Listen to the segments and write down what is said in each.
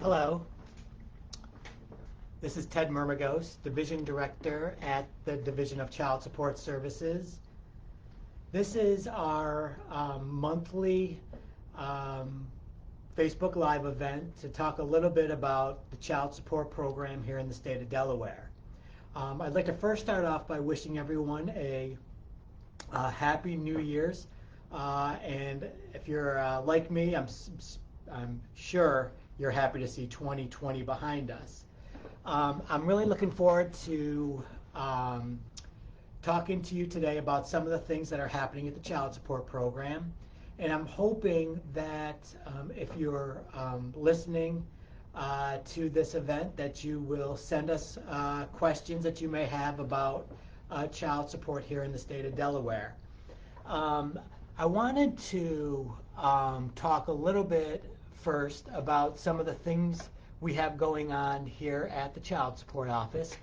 Hello, this is Ted Murmagos, Division Director at the Division of Child Support Services. This is our monthly Facebook Live event to talk a little bit about the child support program here in the state of Delaware. I'd like to first start off by wishing everyone a happy New Year's. And if you're like me, I'm sure you're happy to see 2020 behind us. I'm really looking forward to talking to you today about some of the things that are happening at the child support program. And I'm hoping that if you're listening to this event, that you will send us questions that you may have about child support here in the state of Delaware. I wanted to talk a little bit first about some of the things we have going on here at the Child Support Office.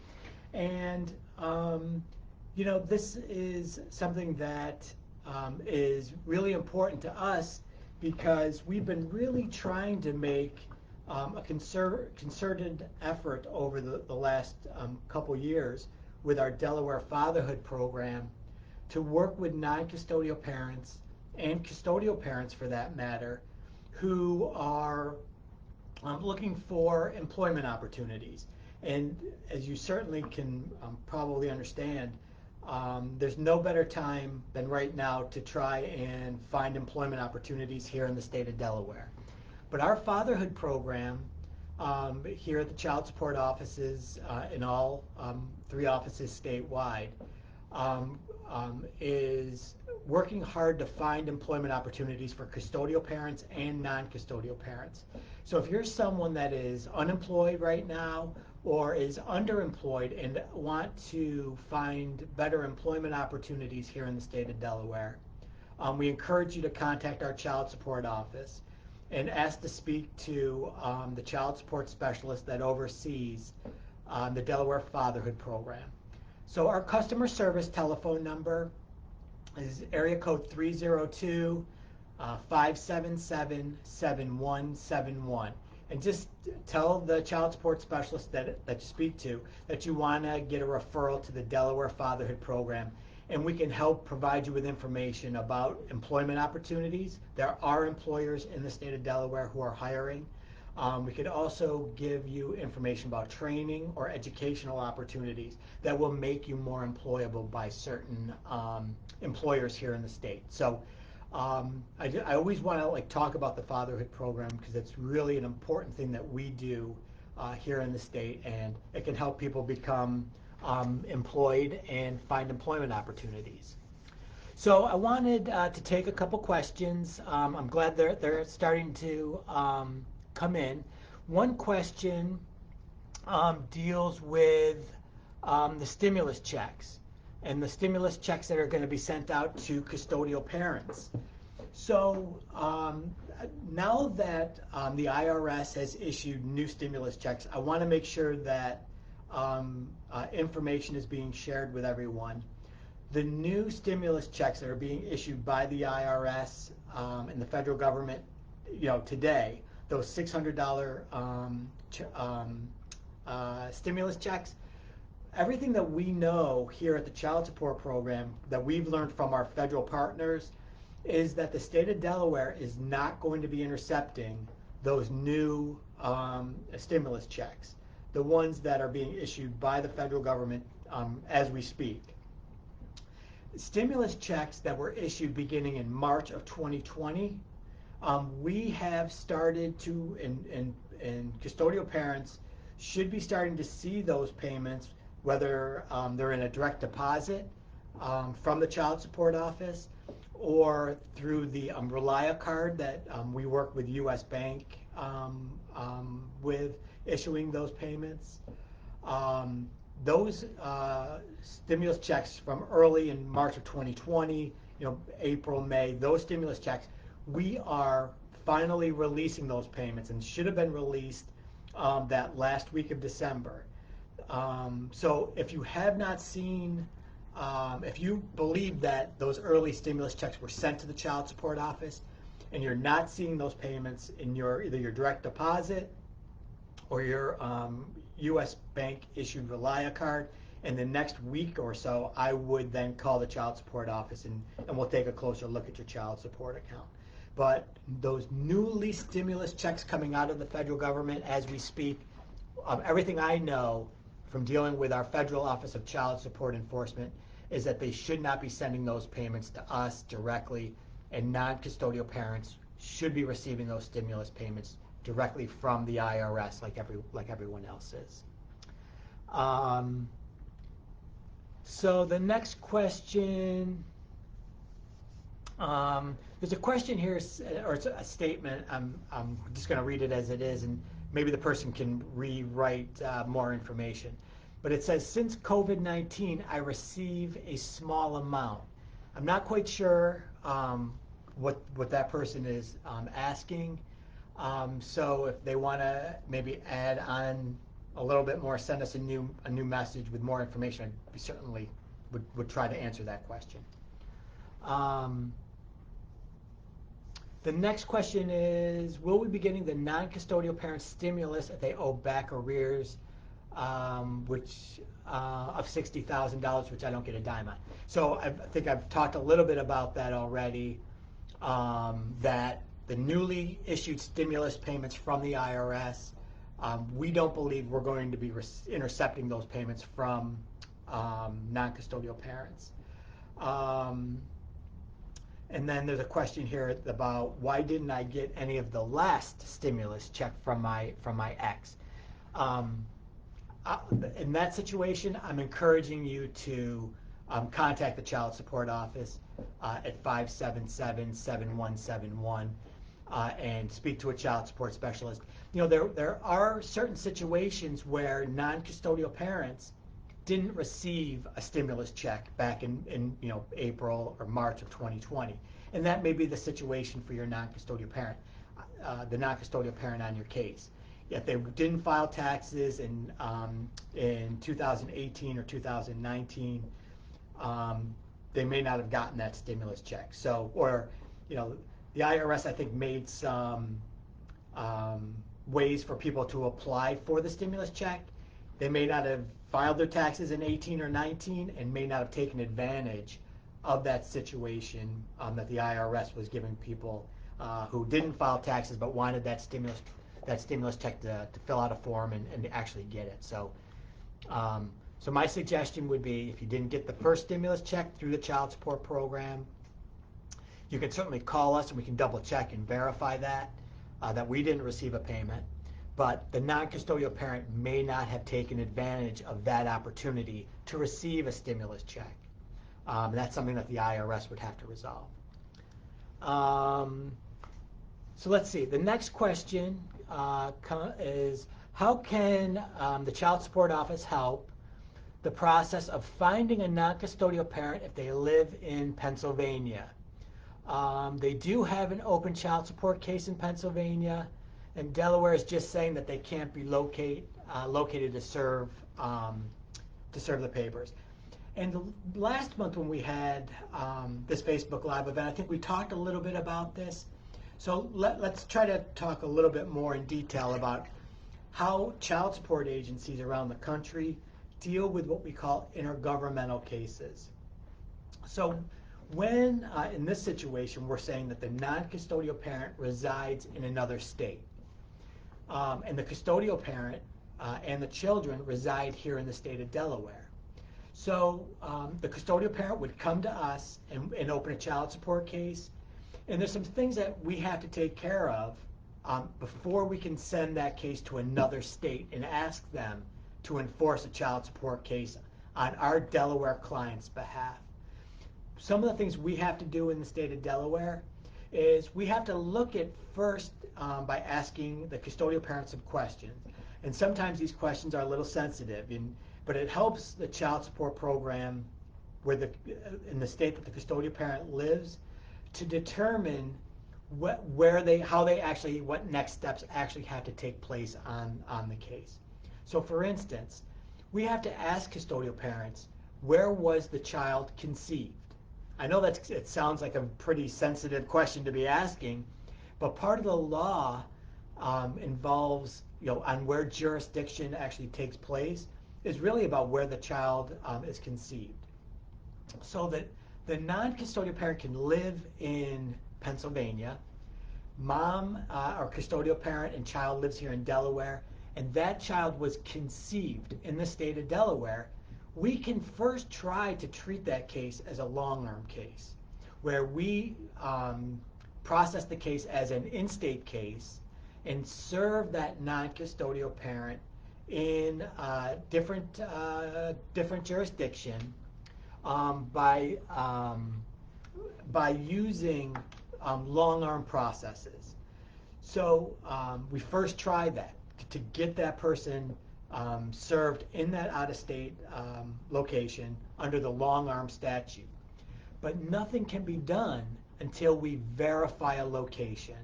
And, this is something that is really important to us because we've been really trying to make a concerted effort over the last couple years with our Delaware Fatherhood Program to work with non-custodial parents and custodial parents for that matter who are looking for employment opportunities. And as you certainly can probably understand, there's no better time than right now to try and find employment opportunities here in the state of Delaware. But our fatherhood program here at the child support offices in all 3 offices statewide is working hard to find employment opportunities for custodial parents and non-custodial parents. So if you're someone that is unemployed right now or is underemployed and want to find better employment opportunities here in the state of Delaware, we encourage you to contact our child support office and ask to speak to the child support specialist that oversees the Delaware Fatherhood Program. So our customer service telephone number is area code 302-577-7171. And just tell the child support specialist that you speak to that you want to get a referral to the Delaware Fatherhood Program, and we can help provide you with information about employment opportunities. There are employers in the state of Delaware who are hiring. We could also give you information about training or educational opportunities that will make you more employable by certain employers here in the state. So I always want to talk about the fatherhood program because it's really an important thing that we do here in the state, and it can help people become employed and find employment opportunities. So I wanted to take a couple questions. I'm glad they're starting to come in. One question deals with the stimulus checks and the stimulus checks that are going to be sent out to custodial parents. So now that the IRS has issued new stimulus checks, I want to make sure that information is being shared with everyone. The new stimulus checks that are being issued by the IRS and the federal government, today, those $600 stimulus checks, everything that we know here at the child support program that we've learned from our federal partners is that the state of Delaware is not going to be intercepting those new stimulus checks, the ones that are being issued by the federal government as we speak. Stimulus checks that were issued beginning in March of 2020, we have started to, and custodial parents should be starting to see those payments, whether they're in a direct deposit from the child support office or through the Relia card that we work with U.S. Bank with issuing those payments. Those stimulus checks from early in March of 2020, April, May, those stimulus checks, we are finally releasing those payments and should have been released that last week of December. So if you have not seen, if you believe that those early stimulus checks were sent to the child support office and you're not seeing those payments in either your direct deposit or your U.S. bank issued Relia card. And the next week or so, I would then call the child support office and we'll take a closer look at your child support account. But those newly stimulus checks coming out of the federal government as we speak, everything I know from dealing with our Federal Office of Child Support Enforcement is that they should not be sending those payments to us directly, and non-custodial parents should be receiving those stimulus payments directly from the IRS like everyone else is. So the next question, there's a question here, or it's a statement. I'm just going to read it as it is, and maybe the person can rewrite more information. But it says, since COVID-19, I receive a small amount. I'm not quite sure what that person is asking. So if they want to maybe add on a little bit more, send us a new message with more information, I certainly would try to answer that question. The next question is, will we be getting the non-custodial parent stimulus if they owe back arrears, of $60,000, which I don't get a dime on? So I think I've talked a little bit about that already, that the newly issued stimulus payments from the IRS, we don't believe we're going to be intercepting those payments from non-custodial parents. And then there's a question here about why didn't I get any of the last stimulus check from my ex? In that situation, I'm encouraging you to contact the Child Support Office at 577-7171 and speak to a child support specialist. You know, there are certain situations where non-custodial parents didn't receive a stimulus check back in April or March of 2020, and that may be the situation for your non-custodial parent, the non-custodial parent on your case. If they didn't file taxes in 2018 or 2019, they may not have gotten that stimulus check. So, or the IRS, I think, made some ways for people to apply for the stimulus check. They may not have filed their taxes in 18 or 19 and may not have taken advantage of that situation that the IRS was giving people who didn't file taxes but wanted that stimulus check to fill out a form and to actually get it. So, so my suggestion would be, if you didn't get the first stimulus check through the child support program, you can certainly call us and we can double check and verify that we didn't receive a payment. But the non-custodial parent may not have taken advantage of that opportunity to receive a stimulus check. That's something that the IRS would have to resolve. So let's see. The next question is, how can the Child Support Office help the process of finding a non-custodial parent if they live in Pennsylvania? They do have an open child support case in Pennsylvania, and Delaware is just saying that they can't be located to serve the papers. And last month when we had this Facebook Live event, I think we talked a little bit about this. So let's try to talk a little bit more in detail about how child support agencies around the country deal with what we call intergovernmental cases. So when, in this situation, we're saying that the non-custodial parent resides in another state, and the custodial parent and the children reside here in the state of Delaware. So the custodial parent would come to us and open a child support case, and there's some things that we have to take care of before we can send that case to another state and ask them to enforce a child support case on our Delaware client's behalf. Some of the things we have to do in the state of Delaware is we have to look at first by asking the custodial parents some questions. And sometimes these questions are a little sensitive, but it helps the child support program in the state that the custodial parent lives to determine what next steps actually have to take place on the case. So for instance, we have to ask custodial parents, where was the child conceived? I know it sounds like a pretty sensitive question to be asking, but part of the law involves, on where jurisdiction actually takes place, is really about where the child is conceived. So that the non-custodial parent can live in Pennsylvania, mom or custodial parent and child lives here in Delaware, and that child was conceived in the state of Delaware, we can first try to treat that case as a long-arm case, where we process the case as an in-state case and serve that non-custodial parent in different jurisdiction by using long-arm processes. So we first try that to get that person served in that out-of-state location under the long-arm statute. But nothing can be done until we verify a location.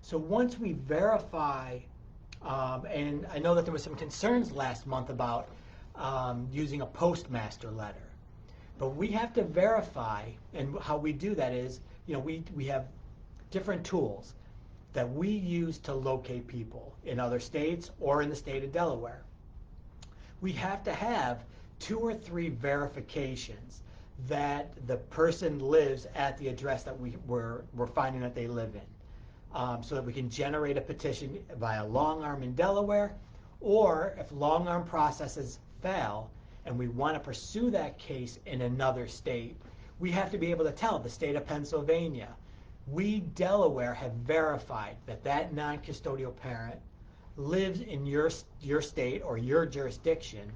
So once we verify, and I know that there was some concerns last month about using a postmaster letter, but we have to verify, and how we do that is, we have different tools that we use to locate people in other states or in the state of Delaware. We have to have 2 or 3 verifications that the person lives at the address that we're finding that they live in, so that we can generate a petition via long arm in Delaware, or if long arm processes fail and we want to pursue that case in another state, we have to be able to tell the state of Pennsylvania, we, Delaware, have verified that that non-custodial parent lives in your state or your jurisdiction,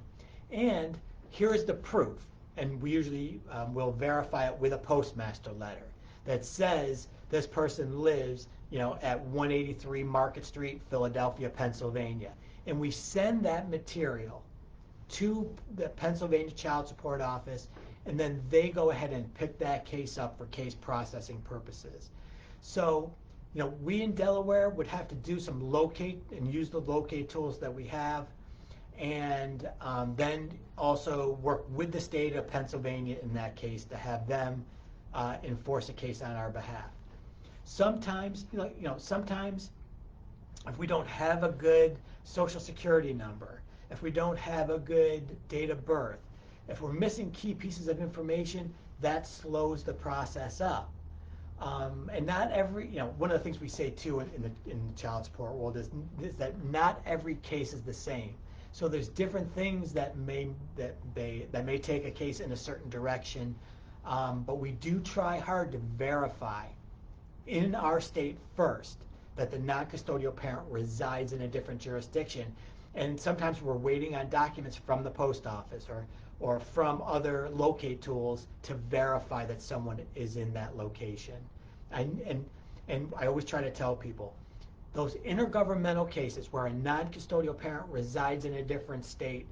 and here's the proof. And we usually will verify it with a postmaster letter that says this person lives, at 183 Market Street, Philadelphia, Pennsylvania. And we send that material to the Pennsylvania Child Support Office, and then they go ahead and pick that case up for case processing purposes. So, we in Delaware would have to do some locate and use the locate tools that we have, and then also work with the state of Pennsylvania in that case to have them enforce a case on our behalf. Sometimes, sometimes if we don't have a good social security number, if we don't have a good date of birth, if we're missing key pieces of information, that slows the process up. And not every, one of the things we say too in the child support world is that not every case is the same. So there's different things that may take a case in a certain direction, but we do try hard to verify in our state first that the non-custodial parent resides in a different jurisdiction. And sometimes we're waiting on documents from the post office or from other locate tools to verify that someone is in that location. And I always try to tell people, those intergovernmental cases where a non-custodial parent resides in a different state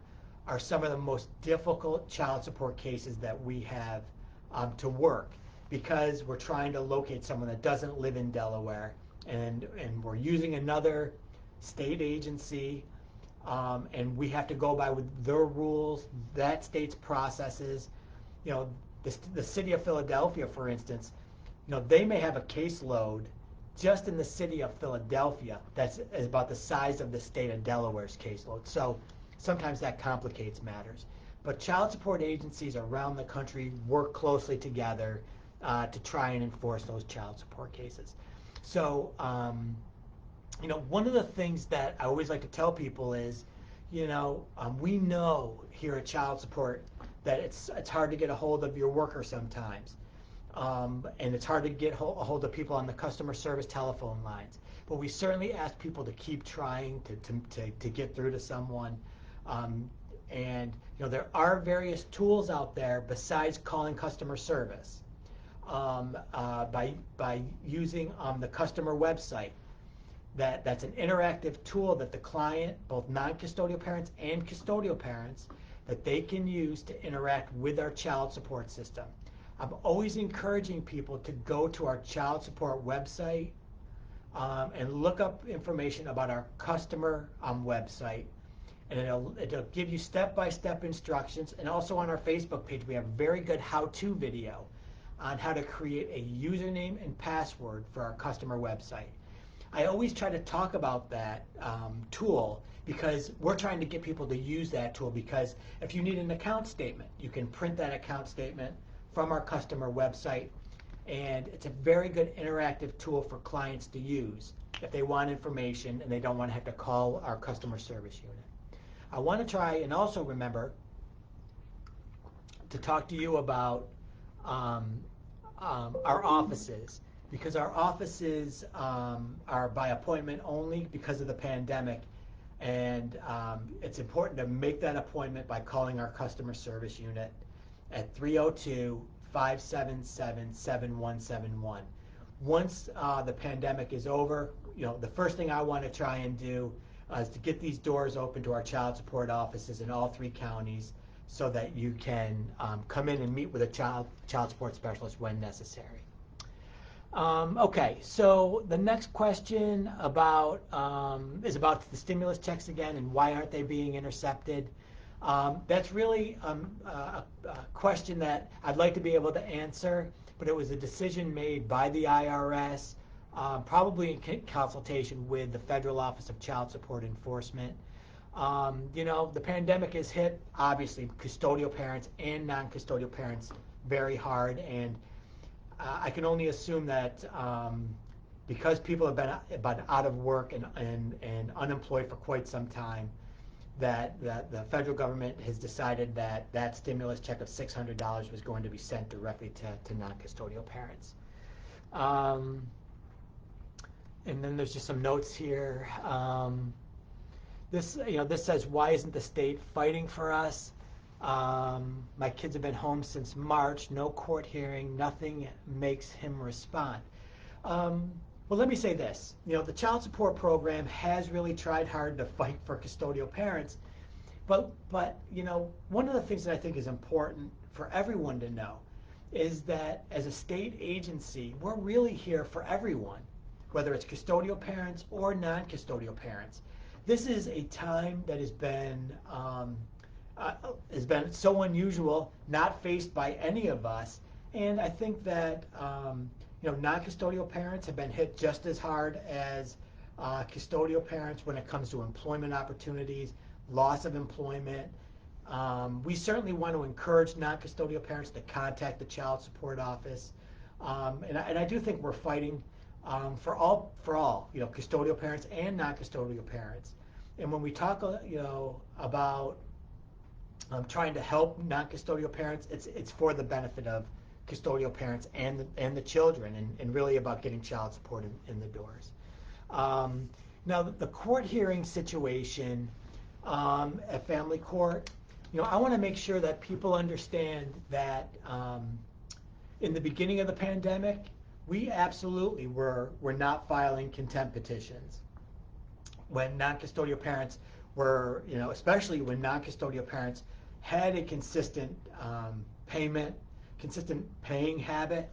are some of the most difficult child support cases that we have to work, because we're trying to locate someone that doesn't live in Delaware, and we're using another state agency, and we have to go by with their rules, that state's processes. The city of Philadelphia, for instance, they may have a caseload just in the city of Philadelphia that's about the size of the state of Delaware's caseload. So sometimes that complicates matters. But child support agencies around the country work closely together to try and enforce those child support cases. So, one of the things that I always like to tell people is, we know here at Child Support that it's hard to get a hold of your worker sometimes. And it's hard to get a hold of people on the customer service telephone lines. But we certainly ask people to keep trying to get through to someone. And there are various tools out there besides calling customer service, by using the customer website. That's an interactive tool that the client, both non-custodial parents and custodial parents, that they can use to interact with our child support system. I'm always encouraging people to go to our child support website and look up information about our customer website, and it'll give you step-by-step instructions. And also on our Facebook page, we have a very good how-to video on how to create a username and password for our customer website. I always try to talk about that tool because we're trying to get people to use that tool, because if you need an account statement, you can print that account statement from our customer website, and it's a very good interactive tool for clients to use if they want information and they don't want to have to call our customer service unit. I want to try and also remember to talk to you about our offices, because our offices are by appointment only because of the pandemic, and it's important to make that appointment by calling our customer service unit at 302-577-7171. Once the pandemic is over, the first thing I want to try and do is to get these doors open to our child support offices in all 3 counties, so that you can come in and meet with a child support specialist when necessary. Okay, so the next question is about the stimulus checks again, and why aren't they being intercepted? That's really a question that I'd like to be able to answer, but it was a decision made by the IRS, probably in consultation with the Federal Office of Child Support Enforcement. The pandemic has hit, obviously, custodial parents and non-custodial parents very hard, and I can only assume that because people have been out of work and unemployed for quite some time, that the federal government has decided that stimulus check of $600 was going to be sent directly to non-custodial parents. And then there's just some notes here. This says, why isn't the state fighting for us? My kids have been home since March, no court hearing, nothing makes him respond. Well, let me say this. The child support program has really tried hard to fight for custodial parents, but one of the things that I think is important for everyone to know is that as a state agency, we're really here for everyone, whether it's custodial parents or non-custodial parents. This is a time that has been so unusual, not faced by any of us, and I think that non-custodial parents have been hit just as hard as custodial parents when it comes to employment opportunities, loss of employment. We certainly want to encourage non-custodial parents to contact the child support office, and I do think we're fighting for all, custodial parents and non-custodial parents. And when we talk, about trying to help non-custodial parents, it's for the benefit of custodial parents and the children, and really about getting child support in the doors. Now, the court hearing situation at family court, I want to make sure that people understand that in the beginning of the pandemic, we absolutely were not filing contempt petitions when non-custodial parents were, especially when non-custodial parents had a consistent paying habit,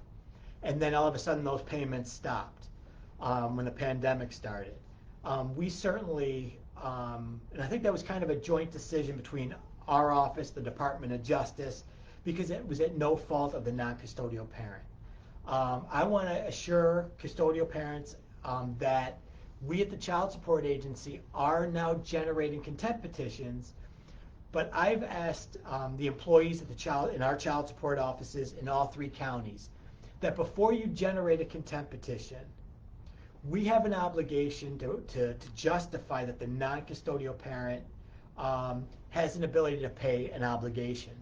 and then all of a sudden those payments stopped when the pandemic started. We certainly, and I think that was kind of a joint decision between our office, the Department of Justice, because it was at no fault of the non-custodial parent. I want to assure custodial parents that we at the Child Support Agency are now generating contempt petitions, but I've asked the employees at in our child support offices in all 3 counties that before you generate a contempt petition, we have an obligation to justify that the non-custodial parent has an ability to pay an obligation.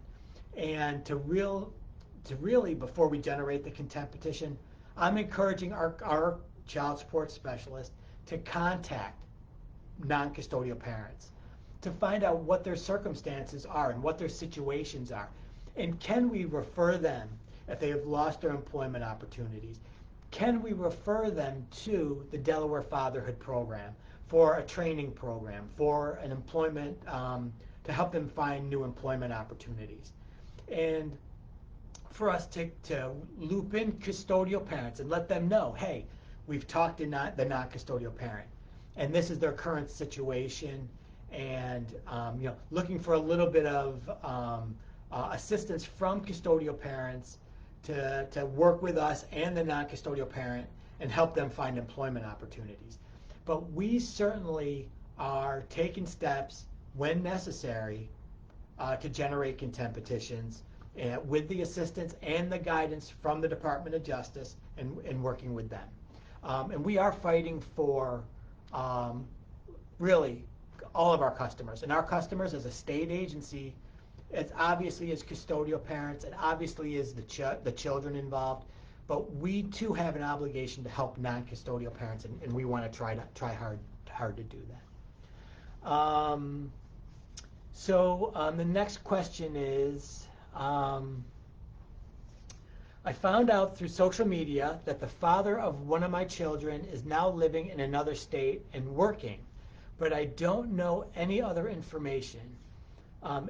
And to really, before we generate the contempt petition, I'm encouraging our child support specialist to contact non-custodial parents to find out what their circumstances are and what their situations are. And can we refer them if they have lost their employment opportunities? Can we refer them to the Delaware Fatherhood Program for a training program, for an employment, to help them find new employment opportunities? And for us to loop in custodial parents and let them know, hey, we've talked to the non-custodial parent, and this is their current situation, and looking for a little bit of assistance from custodial parents to work with us and the non-custodial parent and help them find employment opportunities. But we certainly are taking steps when necessary to generate contempt petitions with the assistance and the guidance from the Department of Justice and working with them. And we are fighting for really all of our customers. And our customers as a state agency, as obviously as custodial parents, and obviously as the children involved, but we too have an obligation to help non-custodial parents, and we want to try hard to do that. The next question is, I found out through social media that the father of one of my children is now living in another state and working, but I don't know any other information.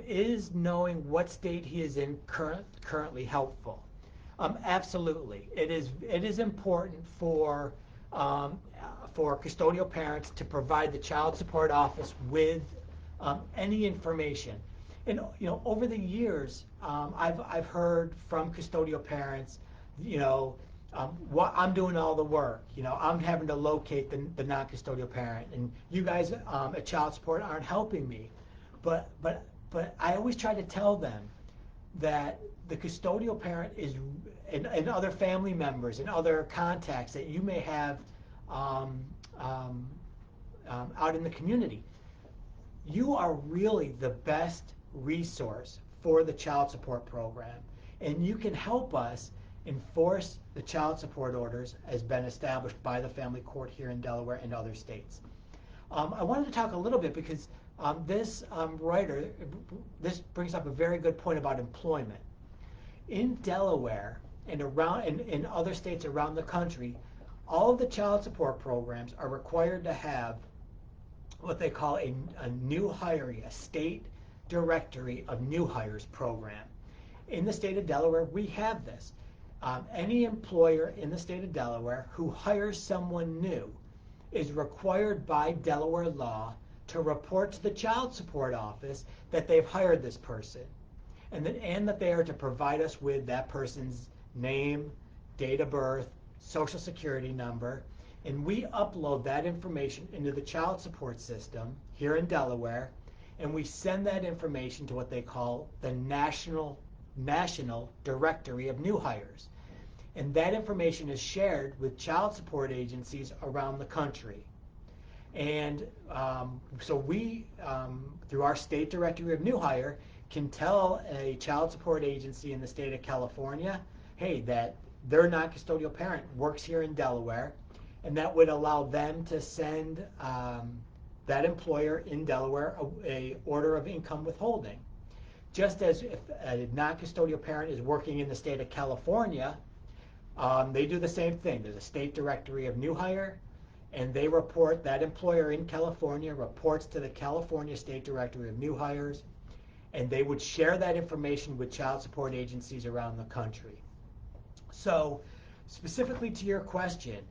Is knowing what state he is in currently helpful? Absolutely. It is important for custodial parents to provide the child support office with any information. And over the years, I've heard from custodial parents, what I'm doing all the work. I'm having to locate the non-custodial parent, and you guys at child support aren't helping me. But I always try to tell them that the custodial parent is, and other family members and other contacts that you may have out in the community, you are really the best resource for the child support program, and you can help us enforce the child support orders as been established by the family court here in Delaware and other states. I wanted to talk a little bit because this brings up a very good point about employment. In Delaware and in other states around the country, all of the child support programs are required to have what they call a new hire, a state directory of new hires program. In the state of Delaware, we have this. Any employer in the state of Delaware who hires someone new is required by Delaware law to report to the child support office that they've hired this person, and that they are to provide us with that person's name, date of birth, social security number, and we upload that information into the child support system here in Delaware, and we send that information to what they call the National Directory of New Hires. And that information is shared with child support agencies around the country. And so we, through our State Directory of New Hire, can tell a child support agency in the state of California, hey, that their non-custodial parent works here in Delaware, and that would allow them to send that employer in Delaware a order of income withholding. Just as if a non-custodial parent is working in the state of California, they do the same thing. There's a State Directory of New Hire, and they report, that employer in California reports to the California State Directory of New Hires, and they would share that information with child support agencies around the country. So, specifically to your question,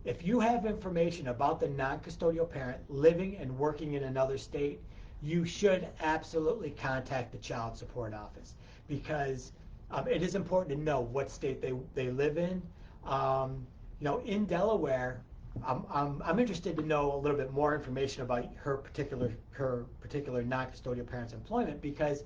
if you have information about the non-custodial parent living and working in another state, you should absolutely contact the child support office, because it is important to know what state they live in. In Delaware, I'm interested to know a little bit more information about her particular non-custodial parent's employment, because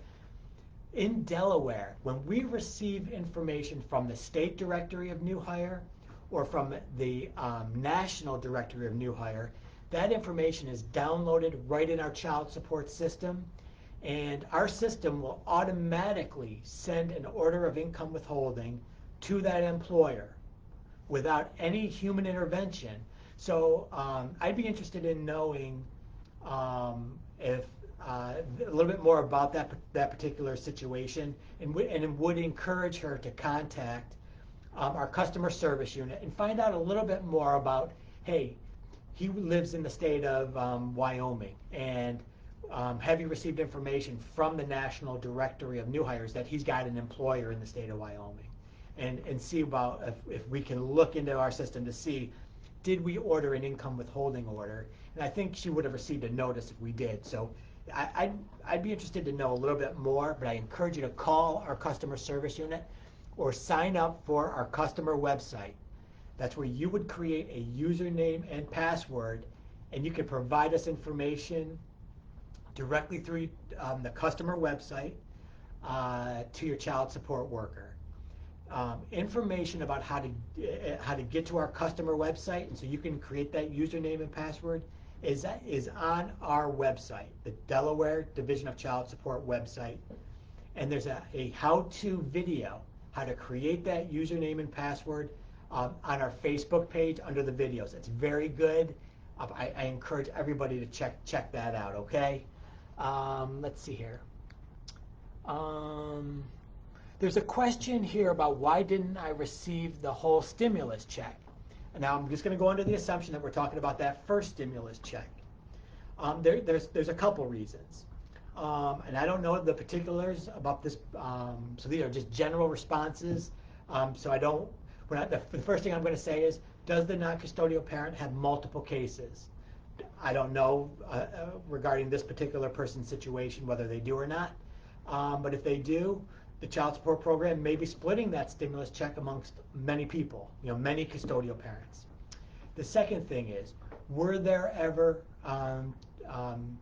in Delaware, when we receive information from the State Directory of New Hire or from the National Directory of New Hire, that information is downloaded right in our child support system, and our system will automatically send an order of income withholding to that employer without any human intervention. So I'd be interested in knowing if a little bit more about that particular situation, and would encourage her to contact our customer service unit and find out a little bit more about, hey, he lives in the state of Wyoming, and have you received information from the National Directory of New Hires that he's got an employer in the state of Wyoming, and see about if we can look into our system to see, did we order an income withholding order? And I think she would have received a notice if we did. So I'd be interested to know a little bit more, but I encourage you to call our customer service unit or sign up for our customer website. That's where you would create a username and password, and you can provide us information directly through the customer website to your child support worker. Information about how to get to our customer website, and so you can create that username and password, is on our website, the Delaware Division of Child Support website. And there's a how-to video, how to create that username and password on our Facebook page under the videos. It's very good. I encourage everybody to check that out, okay? Let's see here. There's a question here about why didn't I receive the whole stimulus check? And now I'm just going to go under the assumption that we're talking about that first stimulus check. There's a couple reasons. And I don't know the particulars about this, so these are just general responses. So I don't, the first thing I'm going to say is, does the non-custodial parent have multiple cases? I don't know regarding this particular person's situation whether they do or not. But if they do, the child support program may be splitting that stimulus check amongst many people, many custodial parents. The second thing is, were there ever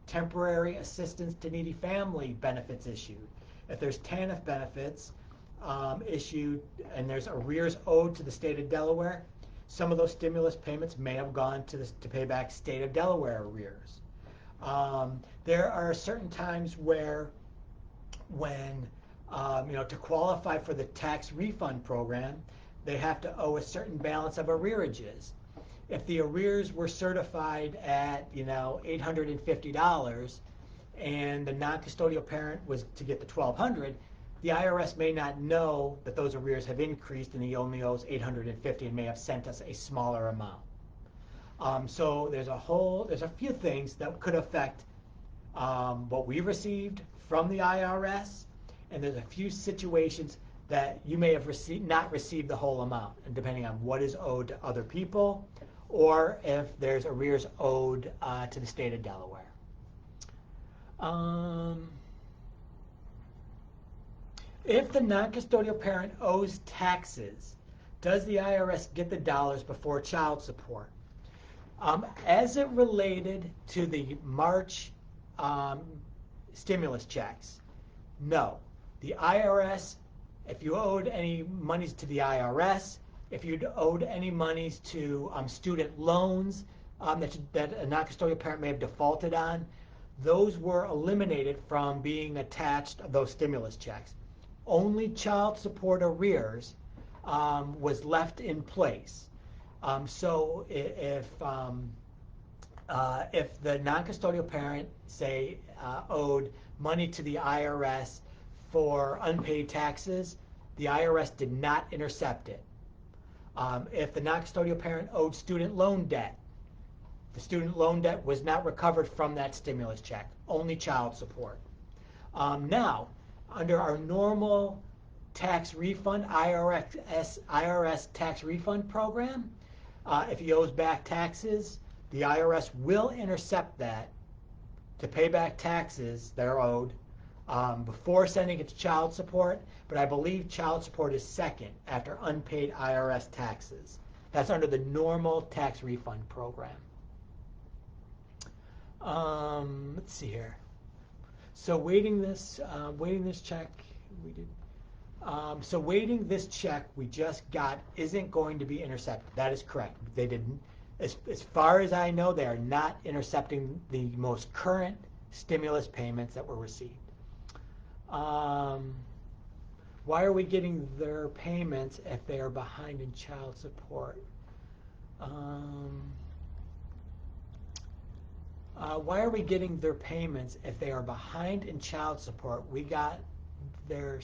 temporary assistance to needy family benefits issued? If there's TANF benefits issued and there's arrears owed to the state of Delaware, some of those stimulus payments may have gone to pay back state of Delaware arrears. There are certain times where when to qualify for the tax refund program, they have to owe a certain balance of arrearages. If the arrears were certified at $850 and the non-custodial parent was to get the $1,200, the IRS may not know that those arrears have increased and he only owes $850 and may have sent us a smaller amount. So there's a few things that could affect what we received from the IRS, and there's a few situations that you may have not received the whole amount, and depending on what is owed to other people, or if there's arrears owed to the state of Delaware. If the non-custodial parent owes taxes, does the IRS get the dollars before child support? As it related to the March stimulus checks, no. The IRS, if you owed any monies to the IRS, if you'd owed any monies to student loans that a non-custodial parent may have defaulted on, those were eliminated from being attached to those stimulus checks. Only child support arrears was left in place. So if the non-custodial parent, say, owed money to the IRS for unpaid taxes, the IRS did not intercept it. If the non-custodial parent owed student loan debt, the student loan debt was not recovered from that stimulus check, only child support. Now, under our normal tax refund, IRS tax refund program, if he owes back taxes, the IRS will intercept that to pay back taxes that are owed before sending it to child support, but I believe child support is second after unpaid IRS taxes. That's under the normal tax refund program. Let's see here. So waiting this check, we did. So waiting this check we just got isn't going to be intercepted. That is correct. They didn't. As far as I know, they are not intercepting the most current stimulus payments that were received. Why are we getting their payments if they are behind in child support? Why are we getting their payments if they are behind in child support? We got their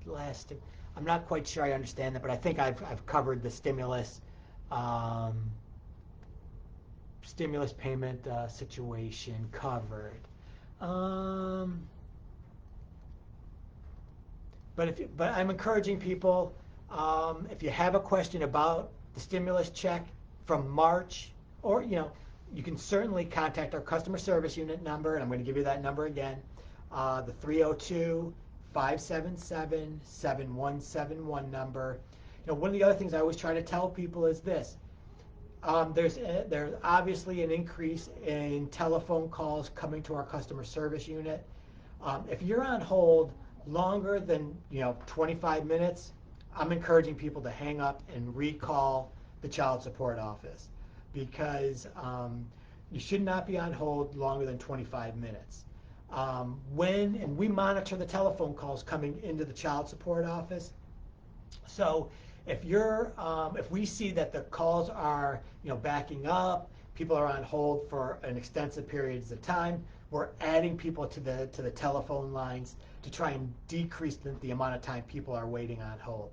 last. I'm not quite sure I understand that, but I think I've covered the stimulus payment situation covered. But I'm encouraging people, if you have a question about the stimulus check from March, or you can certainly contact our customer service unit number, and I'm going to give you that number again, the 302-577-7171 number. one of the other things I always try to tell people is this. There's obviously an increase in telephone calls coming to our customer service unit. If you're on hold longer than 25 minutes, I'm encouraging people to hang up and recall the child support office, because you should not be on hold longer than 25 minutes. And we monitor the telephone calls coming into the child support office. So if we see that the calls are backing up, people are on hold for an extensive periods of time, we're adding people to the telephone lines to try and decrease the amount of time people are waiting on hold.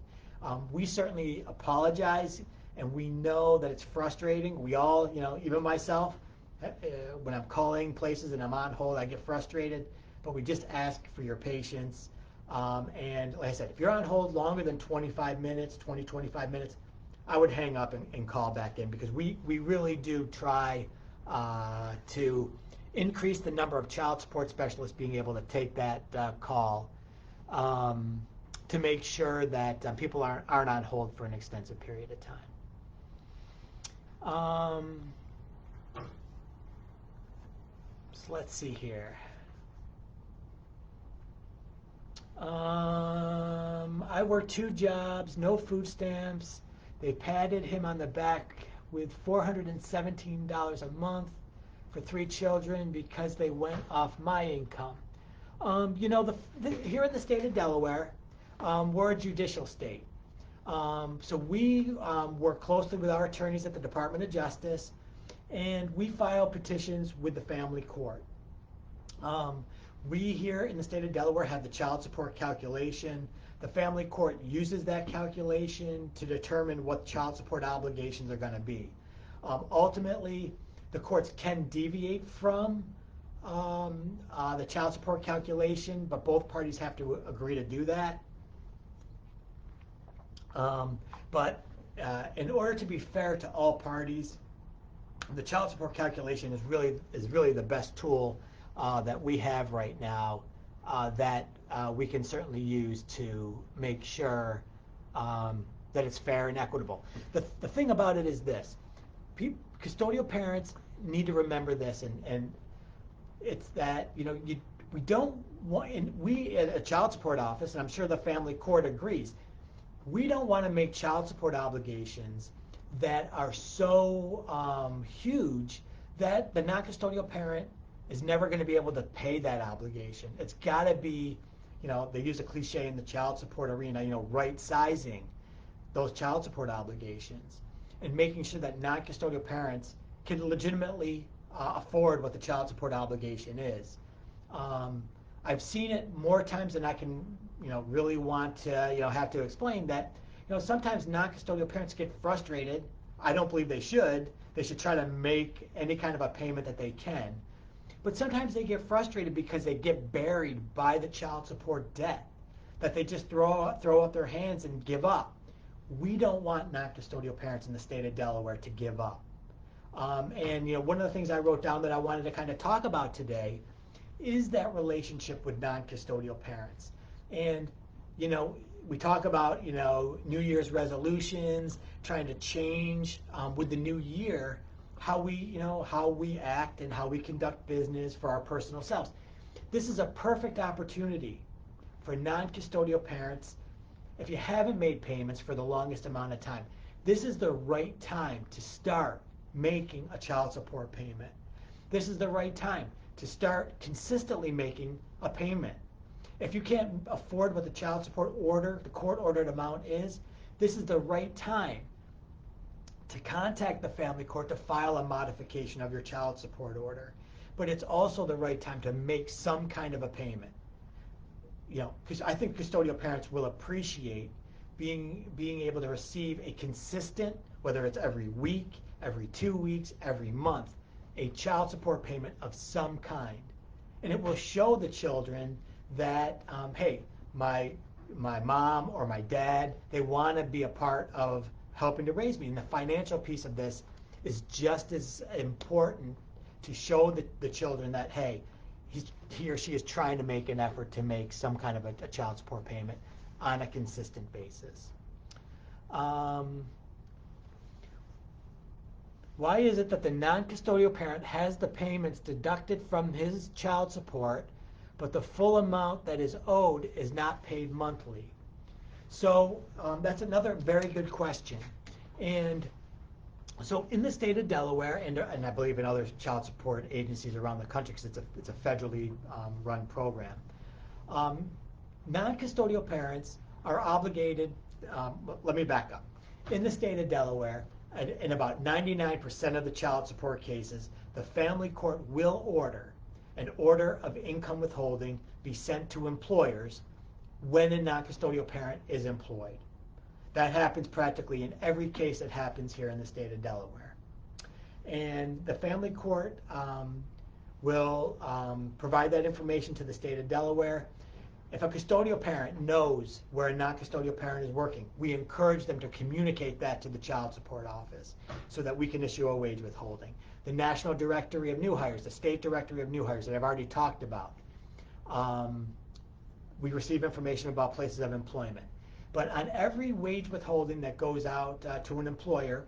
We certainly apologize, and we know that it's frustrating. We all, even myself, when I'm calling places and I'm on hold, I get frustrated, but we just ask for your patience. And like I said, if you're on hold longer than 25 minutes, 25 minutes, I would hang up and call back in, because we really do try to increase the number of child support specialists being able to take that call, to make sure that people aren't on hold for an extensive period of time. So let's see here. I work 2 jobs, no food stamps. They patted him on the back with $417 a month for 3 children because they went off my income. Here in the state of Delaware, we're a judicial state. So we work closely with our attorneys at the Department of Justice, and we file petitions with the family court. We here in the state of Delaware have the child support calculation. The family court uses that calculation to determine what child support obligations are going to be. Ultimately, the courts can deviate from the child support calculation, but both parties have to agree to do that. But in order to be fair to all parties, the child support calculation is really the best tool that we have right now, that we can certainly use to make sure that it's fair and equitable. The thing about it is this: custodial parents need to remember this, and it's that we don't want, and we at a child support office, and I'm sure the family court agrees, we don't want to make child support obligations that are so huge that the non-custodial parent is never going to be able to pay that obligation. It's got to be, they use a cliche in the child support arena, right sizing those child support obligations and making sure that non-custodial parents can legitimately afford what the child support obligation is. I've seen it more times than I can, really want to, have to explain that, sometimes non-custodial parents get frustrated. I don't believe they should. They should try to make any kind of a payment that they can. But sometimes they get frustrated because they get buried by the child support debt, that they just throw up their hands and give up. We don't want non-custodial parents in the state of Delaware to give up. And one of the things I wrote down that I wanted to kind of talk about today is that relationship with non-custodial parents. And we talk about New Year's resolutions, trying to change with the new year how we act and how we conduct business for our personal selves. This is a perfect opportunity for non-custodial parents. If you haven't made payments for the longest amount of time, this is the right time to start making a child support payment. This is the right time to start consistently making a payment. If you can't afford what the child support order, the court-ordered amount is, this is the right time to contact the family court to file a modification of your child support order. But it's also the right time to make some kind of a payment. Because I think custodial parents will appreciate being able to receive a consistent, whether it's every week, every 2 weeks, every month, a child support payment of some kind. And it will show the children that, hey, my mom or my dad, they want to be a part of helping to raise me. And the financial piece of this is just as important to show the children that, hey, he or she is trying to make an effort to make some kind of a child support payment on a consistent basis. Um, why is it that the non-custodial parent has the payments deducted from his child support, but the full amount that is owed is not paid monthly? So that's another very good question. And so in the state of Delaware, and I believe in other child support agencies around the country, because it's a federally run program, non-custodial parents are obligated, let me back up. In the state of Delaware, in about 99% of the child support cases, the family court will order an order of income withholding be sent to employers when a non-custodial parent is employed. That happens practically in every case that happens here in the state of Delaware. And the family court will provide that information to the state of Delaware. If a custodial parent knows where a non-custodial parent is working, we encourage them to communicate that to the child support office so that we can issue a wage withholding. The National Directory of New Hires, the State Directory of New Hires that I've already talked about, we receive information about places of employment. But on every wage withholding that goes out to an employer,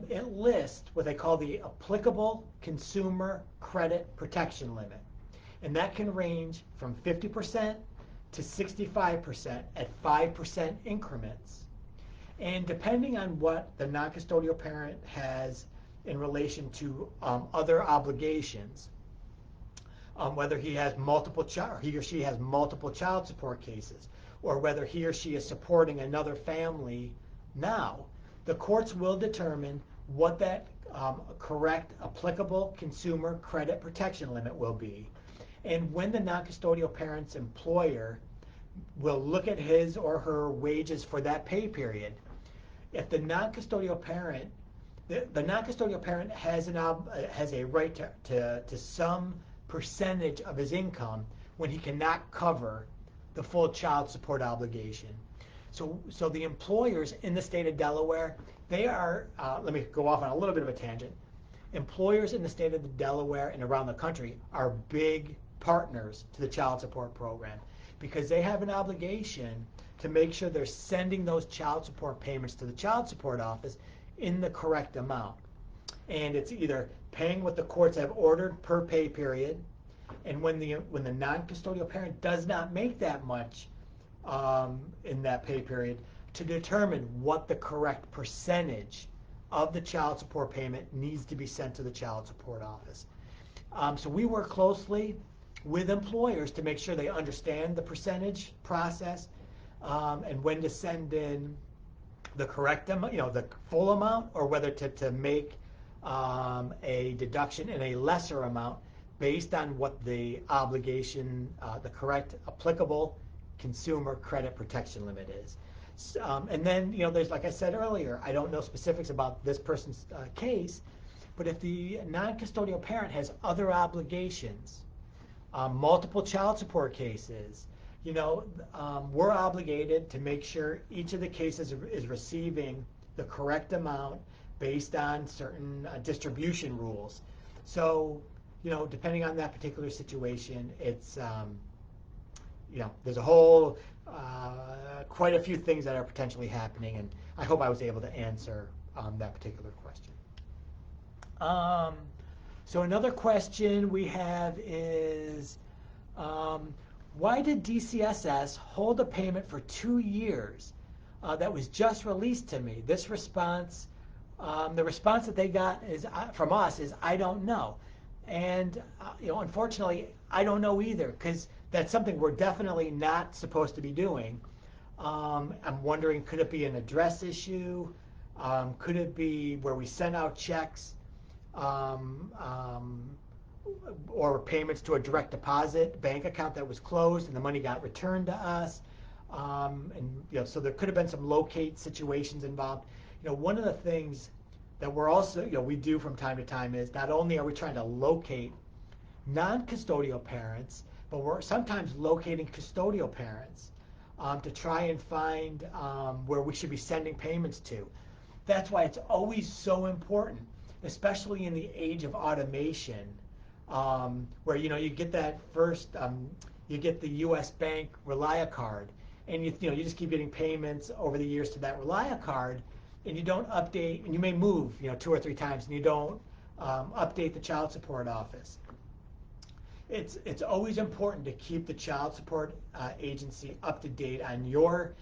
it lists what they call the applicable consumer credit protection limit. And that can range from 50% to 65% at 5% increments. And depending on what the non-custodial parent has in relation to other obligations, whether he or she has multiple child support cases, or whether he or she is supporting another family now, the courts will determine what that correct applicable consumer credit protection limit will be. And when the non-custodial parent's employer will look at his or her wages for that pay period, if the non-custodial parent, the non-custodial parent has a right to some percentage of his income when he cannot cover the full child support obligation. So the employers in the state of Delaware, they are, let me go off on a little bit of a tangent. Employers in the state of Delaware and around the country are big partners to the child support program because they have an obligation to make sure they're sending those child support payments to the child support office in the correct amount. And it's either paying what the courts have ordered per pay period, and when the non-custodial parent does not make that much in that pay period, to determine what the correct percentage of the child support payment needs to be sent to the child support office. So we work closely with employers to make sure they understand the percentage process and when to send in the correct amount, the full amount, or whether to make a deduction in a lesser amount based on what the obligation, the correct applicable consumer credit protection limit is. And then, there's, like I said earlier, I don't know specifics about this person's case, but if the non-custodial parent has other obligations, multiple child support cases, we're obligated to make sure each of the cases is receiving the correct amount based on certain distribution rules. So, depending on that particular situation, it's, there's a whole, quite a few things that are potentially happening, and I hope I was able to answer that particular question. So another question we have is, why did DCSS hold a payment for 2 years that was just released to me? This response, the response that they got from us is, I don't know. And unfortunately, I don't know either, because that's something we're definitely not supposed to be doing. I'm wondering, could it be an address issue? Could it be where we send out checks or payments to a direct deposit bank account that was closed and the money got returned to us? So there could have been some locate situations involved. One of the things that we're also, we do from time to time is not only are we trying to locate non-custodial parents, but we're sometimes locating custodial parents to try and find where we should be sending payments to. That's why it's always so important, especially in the age of automation, where you get that first, you get the U.S. Bank Relia card, and you just keep getting payments over the years to that Relia card, and you don't update, and you may move 2 or 3 times, and you don't update the child support office. It's always important to keep the child support agency up to date on your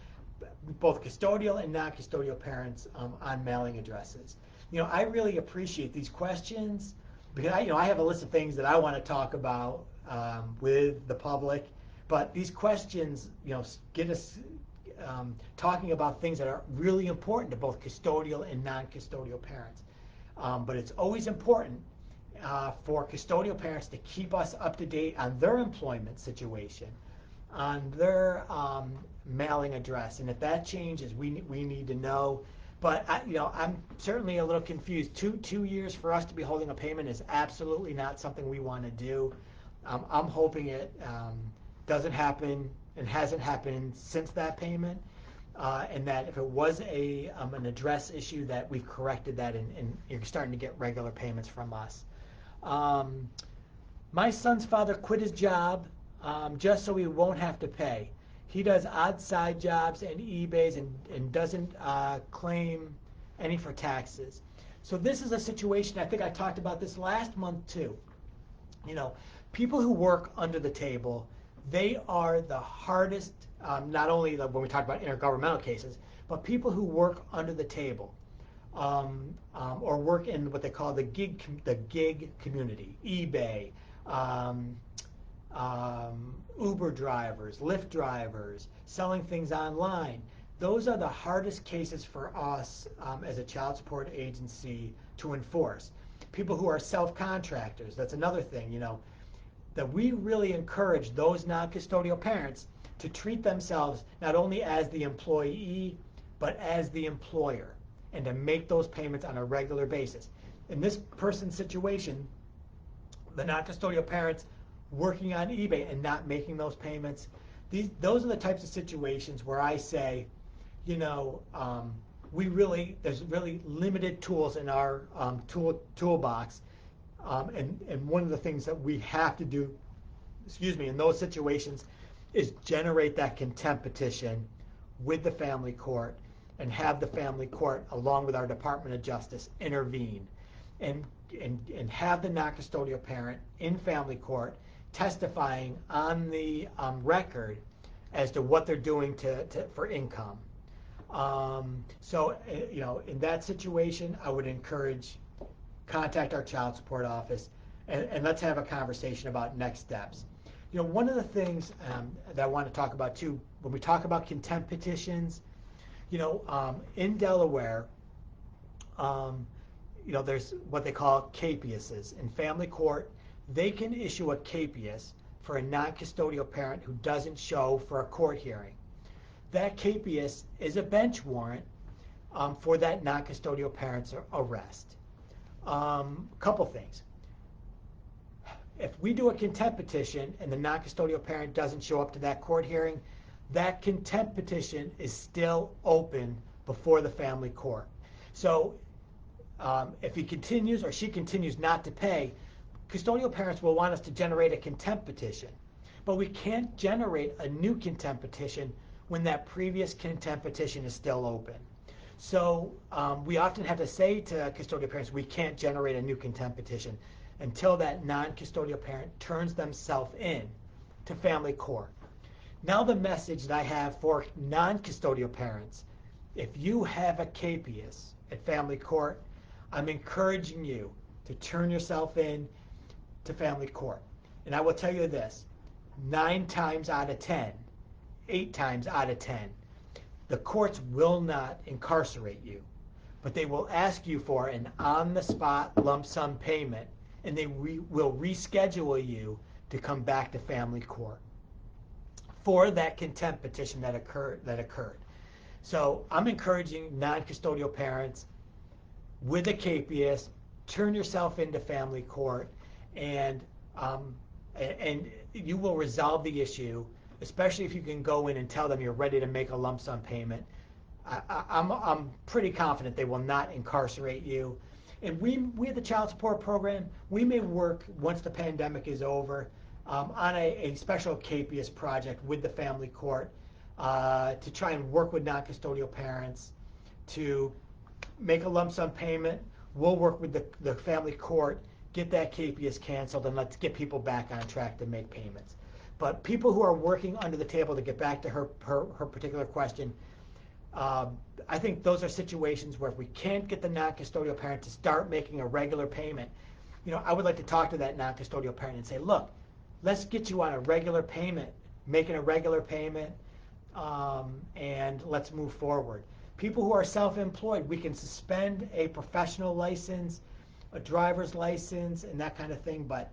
both custodial and non-custodial parents on mailing addresses. I really appreciate these questions because I have a list of things that I want to talk about with the public, but these questions get us talking about things that are really important to both custodial and non-custodial parents. But it's always important for custodial parents to keep us up to date on their employment situation, on their mailing address, and if that changes, we need to know. But I'm certainly a little confused. Two years for us to be holding a payment is absolutely not something we want to do. I'm hoping it doesn't happen and hasn't happened since that payment, and that if it was an address issue, that we've corrected that and you're starting to get regular payments from us. My son's father quit his job just so he won't have to pay. He does odd side jobs and eBays and doesn't claim any for taxes. So this is a situation, I think I talked about this last month too. People who work under the table, they are the hardest, not only when we talk about intergovernmental cases, but people who work under the table or work in what they call the gig community, eBay, Uber drivers, Lyft drivers, selling things online. Those are the hardest cases for us as a child support agency to enforce. People who are self-contractors, that's another thing, that we really encourage those non-custodial parents to treat themselves not only as the employee, but as the employer, and to make those payments on a regular basis. In this person's situation, the non-custodial parents working on eBay and not making those payments, those are the types of situations where I say, there's really limited tools in our toolbox, and one of the things that we have to do, in those situations, is generate that contempt petition with the family court and have the family court, along with our Department of Justice, intervene and have the non-custodial parent in family court testifying on the record as to what they're doing for income. So in that situation, I would encourage contact our child support office and let's have a conversation about next steps. One of the things that I want to talk about too, when we talk about contempt petitions, in Delaware, there's what they call capiases. In family court, they can issue a capias for a non-custodial parent who doesn't show for a court hearing. That capias is a bench warrant for that non-custodial parent's arrest. Couple things. If we do a contempt petition and the non-custodial parent doesn't show up to that court hearing, that contempt petition is still open before the family court. So if he continues or she continues not to pay, custodial parents will want us to generate a contempt petition. But we can't generate a new contempt petition when that previous contempt petition is still open. So we often have to say to custodial parents, we can't generate a new contempt petition until that non-custodial parent turns themselves in to family court. Now the message that I have for non-custodial parents, if you have a capias at family court, I'm encouraging you to turn yourself in to family court. And I will tell you this, 9 times out of 10, 8 times out of 10, the courts will not incarcerate you, but they will ask you for an on-the-spot lump sum payment, and they will reschedule you to come back to family court for that contempt petition that occurred. So I'm encouraging non-custodial parents with a capias, turn yourself into family court, and you will resolve the issue, especially if you can go in and tell them you're ready to make a lump sum payment. I'm pretty confident they will not incarcerate you. And we at the Child Support Program, we may work, once the pandemic is over, on a special capias project with the family court to try and work with non-custodial parents to make a lump sum payment. We'll work with the family court, get that KPS canceled, and let's get people back on track to make payments. But people who are working under the table, to get back to her particular question, I think those are situations where if we can't get the non-custodial parent to start making a regular payment, I would like to talk to that non-custodial parent and say, look, let's get you on a regular payment, making a regular payment, and let's move forward. People who are self-employed, we can suspend a professional license, a driver's license, and that kind of thing. But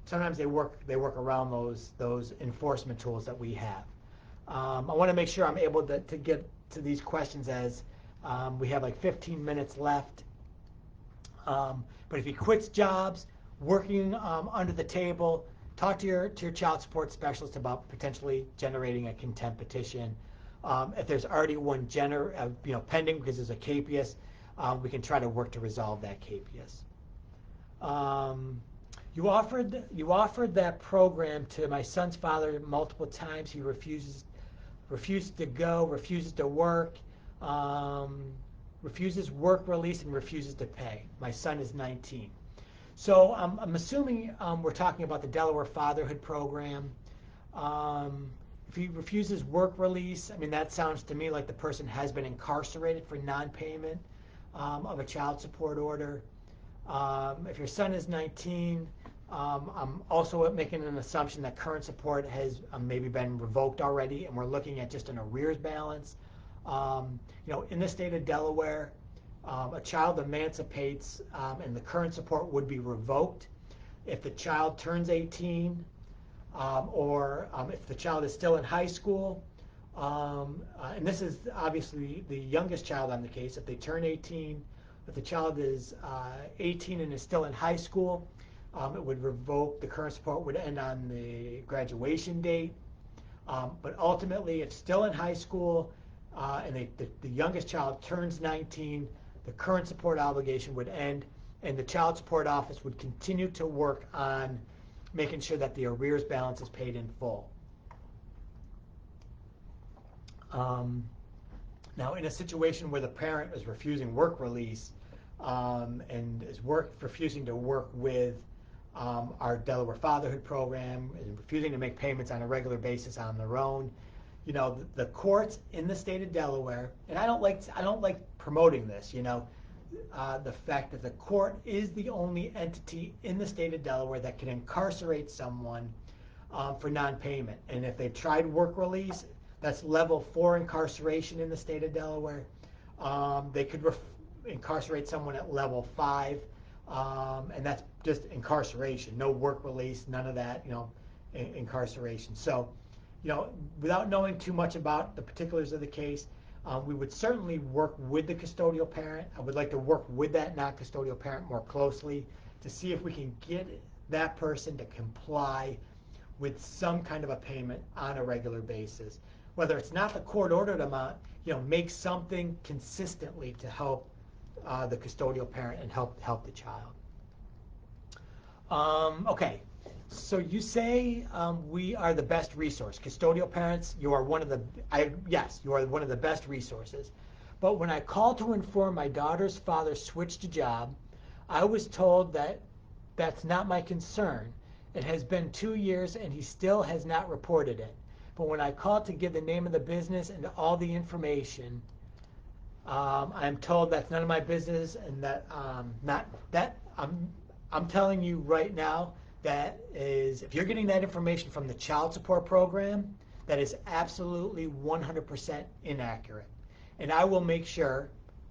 sometimes they work around those enforcement tools that we have. I want to make sure I'm able to get to these questions as we have like 15 minutes left. But if he quits jobs, working under the table, talk to your child support specialist about potentially generating a contempt petition. If there's already one pending because there's a KPS, we can try to work to resolve that KPS. You offered that program to my son's father multiple times. He refuses to go, refuses to work, refuses work release, and refuses to pay. My son is 19. So I'm assuming we're talking about the Delaware Fatherhood Program. If he refuses work release, that sounds to me like the person has been incarcerated for non-payment of a child support order. If your son is 19, I'm also making an assumption that current support has maybe been revoked already, and we're looking at just an arrears balance. In the state of Delaware, a child emancipates and the current support would be revoked if the child turns 18 or if the child is still in high school. And this is obviously the youngest child on the case. If they turn 18, if the child is 18 and is still in high school, it would revoke. The current support would end on the graduation date. But ultimately, it's still in high school, and the youngest child turns 19, the current support obligation would end, and the child support office would continue to work on making sure that the arrears balance is paid in full. Now, in a situation where the parent is refusing work release and is refusing to work with our Delaware Fatherhood Program and refusing to make payments on a regular basis on their own, the courts in the state of Delaware, and I don't like promoting this, the fact that the court is the only entity in the state of Delaware that can incarcerate someone for non-payment. And if they've tried work release, that's level 4 incarceration in the state of Delaware. They could incarcerate someone at level 5, and that's just incarceration, no work release, none of that, incarceration. So, without knowing too much about the particulars of the case, we would certainly work with the custodial parent. I would like to work with that non-custodial parent more closely to see if we can get that person to comply with some kind of a payment on a regular basis. Whether it's not the court-ordered amount, make something consistently to help the custodial parent and help the child. Okay. So you say we are the best resource. Custodial parents, you are one of the, yes, you are one of the best resources. But when I called to inform my daughter's father switched a job, I was told that that's not my concern. It has been 2 years and he still has not reported it. But when I called to give the name of the business and all the information, I'm told that's none of my business and that I'm telling you right now, that is, if you're getting that information from the child support program, that is absolutely 100% inaccurate. And I will make sure,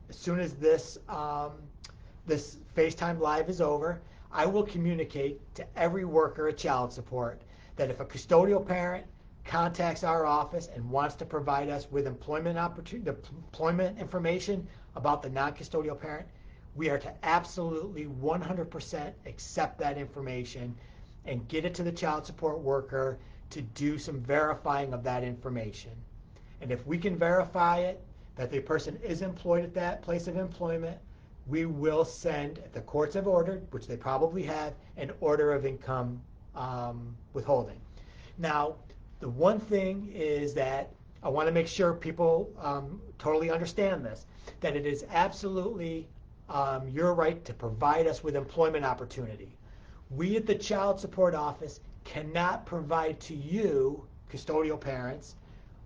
as soon as this FaceTime Live is over, I will communicate to every worker at child support that if a custodial parent contacts our office and wants to provide us with employment information about the non-custodial parent, we are to absolutely 100% accept that information and get it to the child support worker to do some verifying of that information. And if we can verify it, that the person is employed at that place of employment, we will send, if the courts have ordered, which they probably have, an order of income withholding. Now, The one thing is that I want to make sure people totally understand this, that it is absolutely your right to provide us with employment opportunity. We at the Child Support Office cannot provide to you, custodial parents,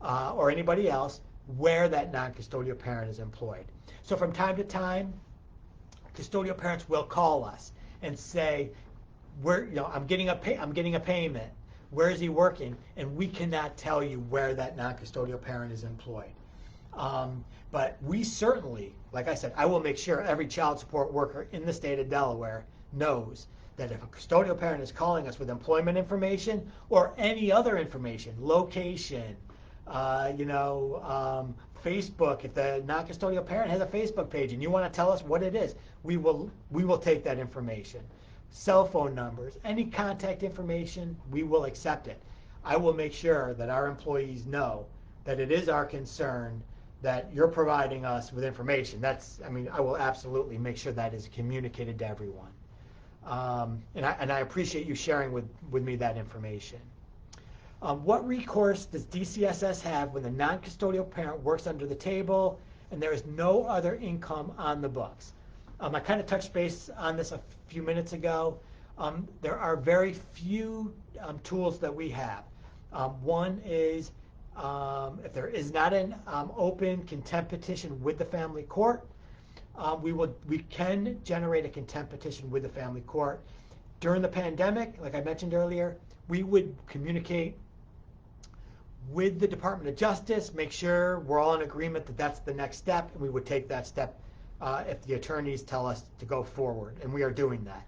or anybody else, where that non-custodial parent is employed. So from time to time, custodial parents will call us and say, I'm getting a payment. Where is he working? And we cannot tell you where that non-custodial parent is employed. But we certainly, like I said, I will make sure every child support worker in the state of Delaware knows that if a custodial parent is calling us with employment information or any other information, location, Facebook, if the non-custodial parent has a Facebook page and you want to tell us what it is, we will take that information. Cell phone numbers, any contact information, we will accept it. I will make sure that our employees know that it is our concern that you're providing us with information. I will absolutely make sure that is communicated to everyone. And I appreciate you sharing with me that information. What recourse does DCSS have when the non-custodial parent works under the table and there is no other income on the books? I kind of touched base on this a few minutes ago. There are very few tools that we have. One is if there is not an open contempt petition with the family court, we can generate a contempt petition with the family court. During the pandemic, like I mentioned earlier, we would communicate with the Department of Justice, make sure we're all in agreement that that's the next step, and we would take that step if the attorneys tell us to go forward, and we are doing that.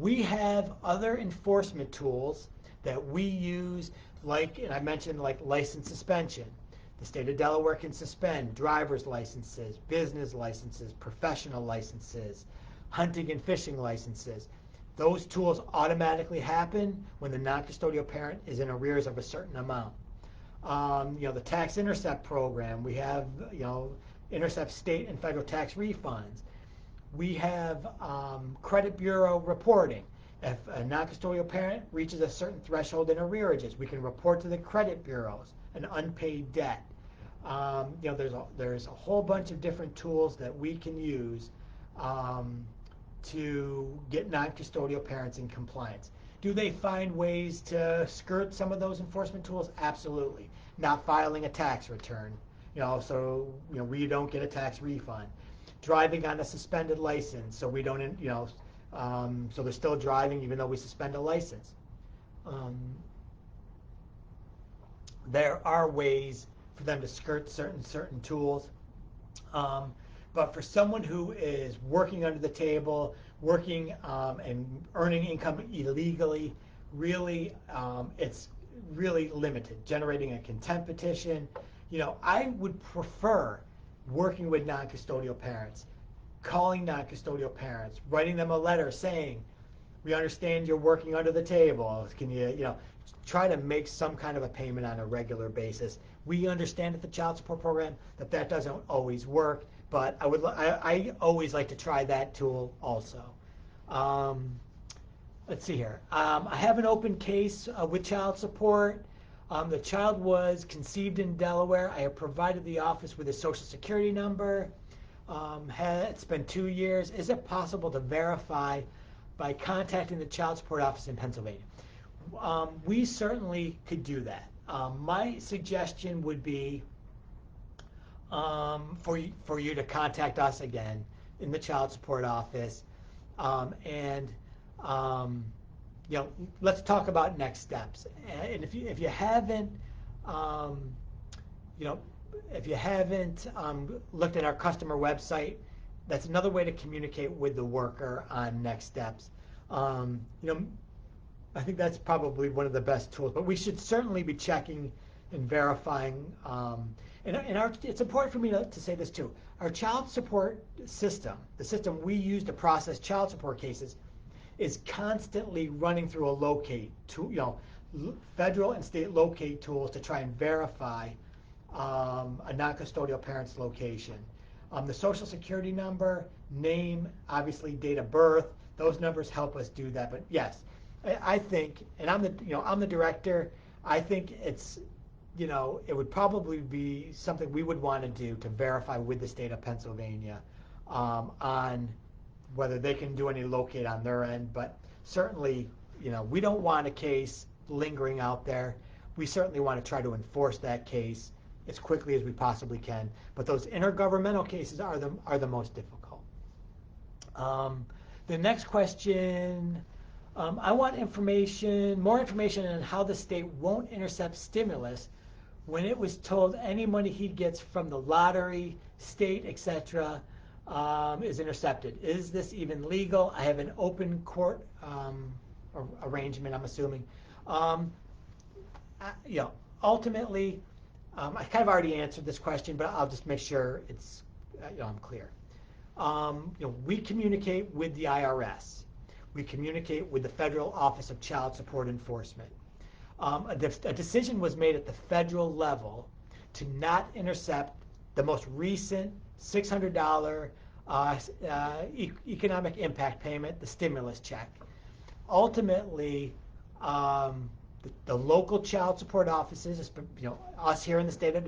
We have other enforcement tools that we use, and I mentioned like license suspension. The state of Delaware can suspend driver's licenses, business licenses, professional licenses, hunting and fishing licenses. Those tools automatically happen when the non-custodial parent is in arrears of a certain amount. The tax intercept program, we have, intercept state and federal tax refunds. We have credit bureau reporting. If a non-custodial parent reaches a certain threshold in arrearages, we can report to the credit bureaus an unpaid debt. There's a whole bunch of different tools that we can use to get non-custodial parents in compliance. Do they find ways to skirt some of those enforcement tools? Absolutely. Not filing a tax return, so we don't get a tax refund. Driving on a suspended license, so we don't, so they're still driving even though we suspend a license. There are ways for them to skirt certain tools. But for someone who is working under the table, working and earning income illegally, really, it's really limited. Generating a contempt petition, I would prefer working with non-custodial parents, calling non-custodial parents, writing them a letter saying, we understand you're working under the table. Can you, try to make some kind of a payment on a regular basis. We understand at the child support program that doesn't always work, but I always like to try that tool also. Let's see here. I have an open case with child support. The child was conceived in Delaware. I have provided the office with a social security number. It's been 2 years. Is it possible to verify by contacting the child support office in Pennsylvania? We certainly could do that. My suggestion would be for you to contact us again in the child support office, let's talk about next steps. And if you haven't, if you haven't looked at our customer website, that's another way to communicate with the worker on next steps. I think that's probably one of the best tools, but we should certainly be checking and verifying. It's important for me to say this too. Our child support system, the system we use to process child support cases, is constantly running through a locate tool, federal and state locate tools to try and verify a non-custodial parent's location. The social security number, name, obviously date of birth, those numbers help us do that. But yes, I think, and I'm the director. I think it's, it would probably be something we would want to do to verify with the state of Pennsylvania on whether they can do any locate on their end. But certainly, we don't want a case lingering out there. We certainly want to try to enforce that case as quickly as we possibly can. But those intergovernmental cases are the most difficult. The next question, I want more information on how the state won't intercept stimulus when it was told any money he gets from the lottery, state, etc., is intercepted. Is this even legal? I have an open court arrangement, I'm assuming. Ultimately, I kind of already answered this question, but I'll just make sure it's, I'm clear. We communicate with the IRS. We communicate with the Federal Office of Child Support Enforcement. A decision was made at the federal level to not intercept the most recent $600 economic impact payment, the stimulus check. Ultimately, the local child support offices, us here in the state of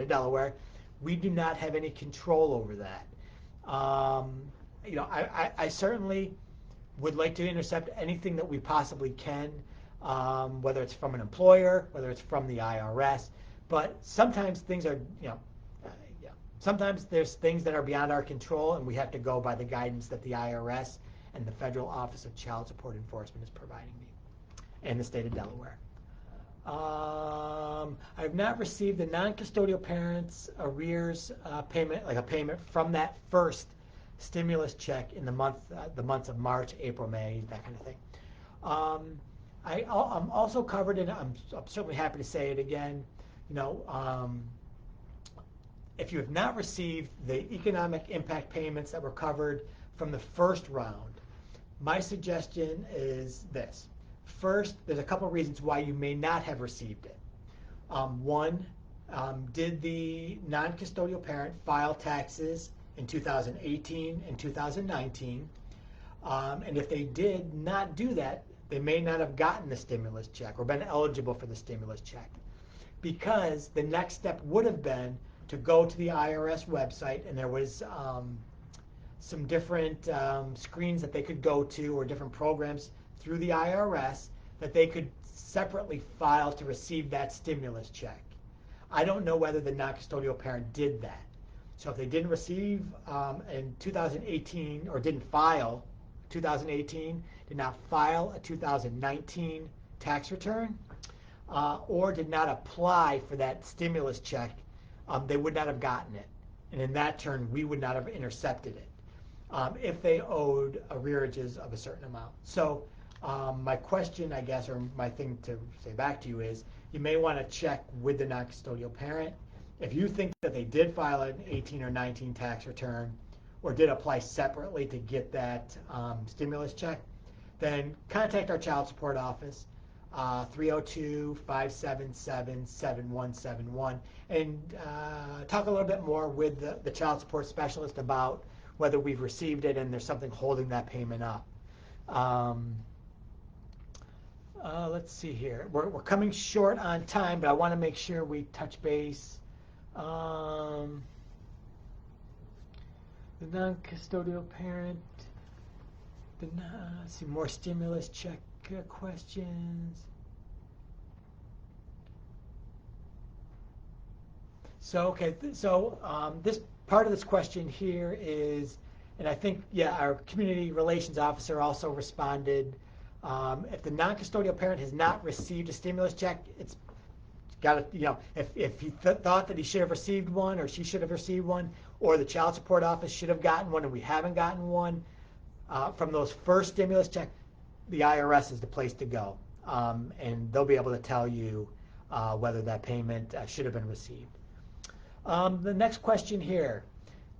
Delaware, we do not have any control over that. I certainly would like to intercept anything that we possibly can, whether it's from an employer, whether it's from the IRS. But sometimes things are, sometimes there's things that are beyond our control, and we have to go by the guidance that the IRS and the Federal Office of Child Support Enforcement is providing me in the state of Delaware. I have not received the non-custodial parents' arrears payment, like a payment from that first stimulus check in the months of March, April, May, that kind of thing. I'm also covered, and I'm certainly happy to say it again, if you have not received the economic impact payments that were covered from the first round, my suggestion is this. First, there's a couple of reasons why you may not have received it. One, did the non-custodial parent file taxes in 2018 and 2019? And if they did not do that, they may not have gotten the stimulus check or been eligible for the stimulus check, because the next step would have been to go to the IRS website, and there was some different screens that they could go to, or different programs through the IRS that they could separately file to receive that stimulus check. I don't know whether the non-custodial parent did that. So if they didn't receive in 2018, or didn't file 2018, did not file a 2019 tax return, or did not apply for that stimulus check, they would not have gotten it. And in that turn, we would not have intercepted it if they owed arrearages of a certain amount. So my question, I guess, or my thing to say back to you is, you may want to check with the non-custodial parent. If you think that they did file an 18 or 19 tax return, or did apply separately to get that stimulus check, then contact our child support office, 302-577-7171, and talk a little bit more with the child support specialist about whether we've received it and there's something holding that payment up. Let's see here. We're coming short on time, but I want to make sure we touch base. The non-custodial parent. Let's see, more stimulus check questions. So, okay, this part of this question here is, and I think, our community relations officer also responded. If the non-custodial parent has not received a stimulus check, it's got to, if he thought that he should have received one, or she should have received one, or the child support office should have gotten one and we haven't gotten one, from those first stimulus checks, the IRS is the place to go, and they'll be able to tell you whether that payment should have been received. The next question here,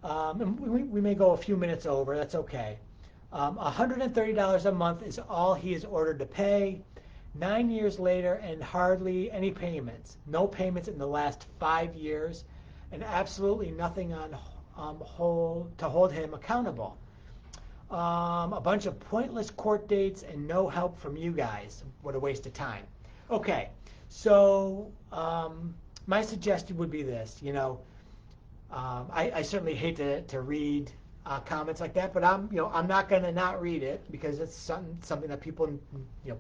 and we may go a few minutes over, that's okay. $130 a month is all he is ordered to pay. 9 years later, and hardly any payments. No payments in the last 5 years, and absolutely nothing on to hold him accountable. A bunch of pointless court dates and no help from you guys. What a waste of time. Okay, So my suggestion would be this. I certainly hate to read comments like that, but I'm not going to not read it because it's something that people,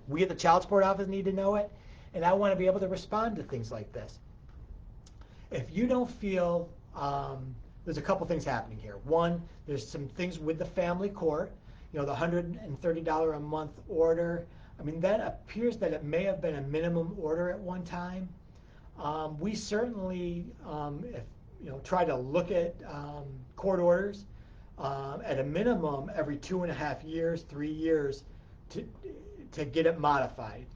we at the Child Support Office need to know it, and I want to be able to respond to things like this. If you don't feel, there's a couple things happening here. One, there's some things with the family court, the $130 a month order. I mean, that appears that it may have been a minimum order at one time. We certainly, try to look at court orders at a minimum every 2.5 years, 3 years to get it modified.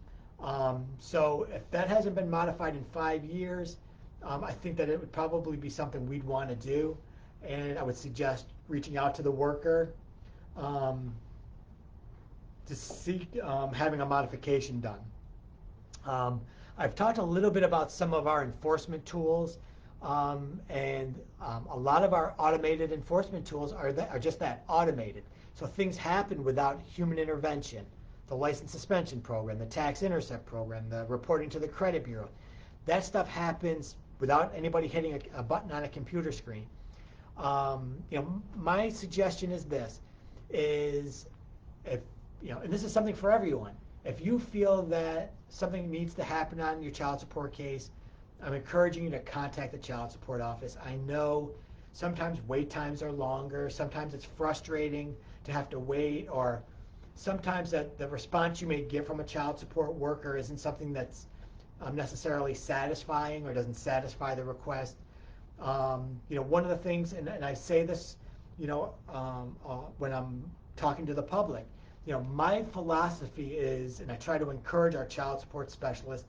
So if that hasn't been modified in 5 years, I think that it would probably be something we'd want to do, and I would suggest reaching out to the worker to seek having a modification done. I've talked a little bit about some of our enforcement tools, and a lot of our automated enforcement tools are just that, automated. So things happen without human intervention. The license suspension program, the tax intercept program, the reporting to the credit bureau. That stuff happens without anybody hitting a button on a computer screen. My suggestion is this, is if, and this is something for everyone, if you feel that something needs to happen on your child support case, I'm encouraging you to contact the Child Support Office. I know sometimes wait times are longer, sometimes it's frustrating to have to wait, or sometimes that the response you may get from a child support worker isn't something that's necessarily satisfying or doesn't satisfy the request. One of the things, and I say this, when I'm talking to the public, my philosophy is, and I try to encourage our child support specialists